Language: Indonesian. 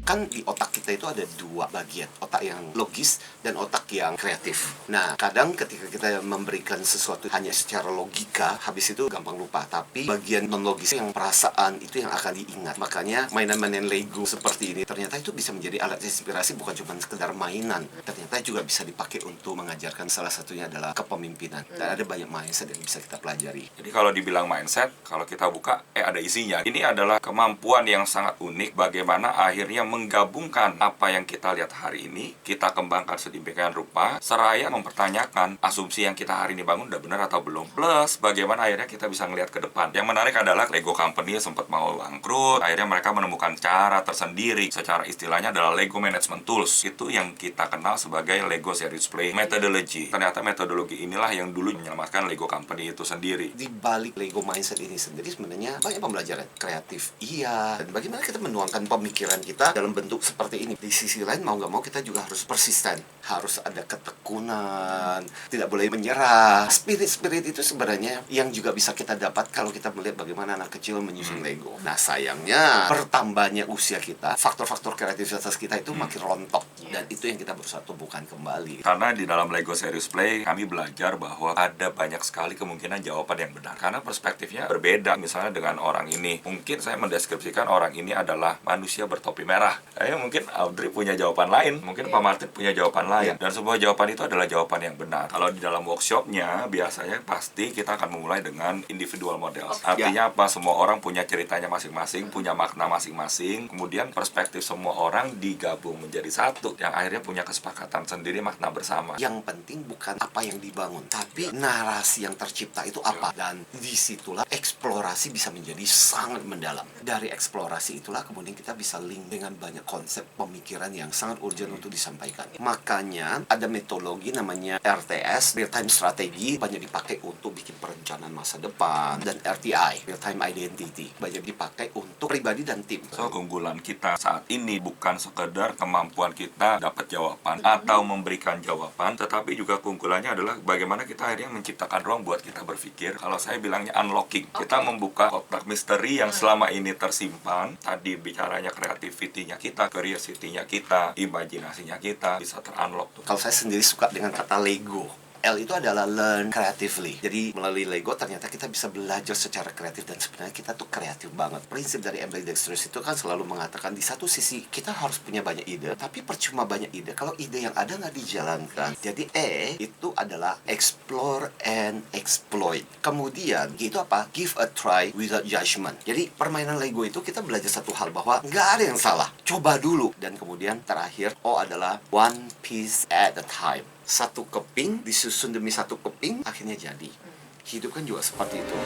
Kan di otak kita itu ada dua bagian, otak yang logis dan otak yang kreatif. Nah, kadang ketika kita memberikan sesuatu hanya secara logika, habis itu gampang lupa. Tapi bagian non-logis yang perasaan itu yang akan diingat. Makanya mainan-mainan Lego seperti ini ternyata itu bisa menjadi alat inspirasi, bukan cuma sekedar mainan. Ternyata juga bisa dipakai untuk mengajarkan, salah satunya adalah kepemimpinan. Dan ada banyak mindset yang bisa kita pelajari. Jadi kalau dibilang mindset, kalau kita buka, ada isinya. Ini adalah kemampuan yang sangat unik bagaimana akhirnya menggabungkan apa yang kita lihat hari ini, kita kembangkan sedemikian rupa, seraya mempertanyakan asumsi yang kita hari ini bangun udah benar atau belum. Plus, bagaimana akhirnya kita bisa ngelihat ke depan. Yang menarik adalah Lego Company sempat mau bangkrut, akhirnya mereka menemukan cara tersendiri, secara istilahnya adalah Lego Management Tools. Itu yang kita kenal sebagai Lego Serious Play Methodology. Ternyata metodologi inilah yang dulu menyelamatkan Lego Company itu sendiri. Di balik Lego mindset ini sendiri sebenarnya banyak pembelajaran kreatif. Iya, dan bagaimana kita menuangkan pemikiran kita dalam bentuk seperti ini. Di sisi lain, mau nggak mau kita juga harus persisten, harus ada ketekunan, tidak boleh menyerah. Spirit itu sebenarnya yang juga bisa kita dapat kalau kita melihat bagaimana anak kecil menyusun Lego. Nah, sayangnya bertambahnya usia kita, faktor-faktor kreativitas kita itu makin rontok, dan itu yang kita berusaha tumbuhkan kembali. Karena di dalam Lego Serious Play kami belajar bahwa ada banyak sekali kemungkinan jawaban yang benar, karena perspektifnya berbeda. Misalnya dengan orang ini, mungkin saya mendeskripsikan orang ini adalah manusia bertopi merah. Mungkin Audrey punya jawaban lain, mungkin Pak Martin punya jawaban lain, dan sebuah jawaban itu adalah jawaban yang benar. Kalau di dalam workshopnya, biasanya pasti kita akan memulai dengan individual models. Artinya apa? Semua orang punya ceritanya masing-masing, punya makna masing-masing, kemudian perspektif semua orang digabung menjadi satu, yang akhirnya punya kesepakatan sendiri, makna bersama. Yang penting bukan apa yang dibangun, tapi narasi yang tercipta itu apa. Dan disitulah eksplorasi bisa menjadi sangat mendalam. Dari eksplorasi itulah kemudian kita bisa link dengan banyak konsep pemikiran yang sangat urgent untuk disampaikan. Makanya ada metodologi namanya RTS, Real Time Strategy, banyak dipakai untuk bikin perencanaan masa depan, dan RTI, Real Time Identity, banyak dipakai untuk pribadi dan tim. So, keunggulan kita saat ini bukan sekedar kemampuan kita dapat jawaban atau memberikan jawaban, tetapi juga keunggulannya adalah bagaimana kita akhirnya menciptakan ruang buat kita berpikir. Kalau saya bilangnya unlocking, kita membuka kotak misteri yang selama ini tersimpan. Tadi bicaranya kreativitinya kita, curiosity-nya kita, imajinasinya kita bisa ter-unlock tuh. Kalau saya sendiri suka dengan kata Lego. L itu adalah learn creatively. Jadi melalui Lego ternyata kita bisa belajar secara kreatif, dan sebenarnya kita tuh kreatif banget. Prinsip dari ambidextrous itu kan selalu mengatakan di satu sisi kita harus punya banyak ide, tapi percuma banyak ide kalau ide yang ada nggak dijalankan. Jadi itu adalah explore and exploit. Kemudian G itu apa? Give a try without judgment. Jadi permainan Lego itu kita belajar satu hal bahwa nggak ada yang salah. Coba dulu. Dan kemudian terakhir O adalah one piece at a time. Satu keping disusun demi satu keping, akhirnya jadi. Hidup kan juga seperti itu.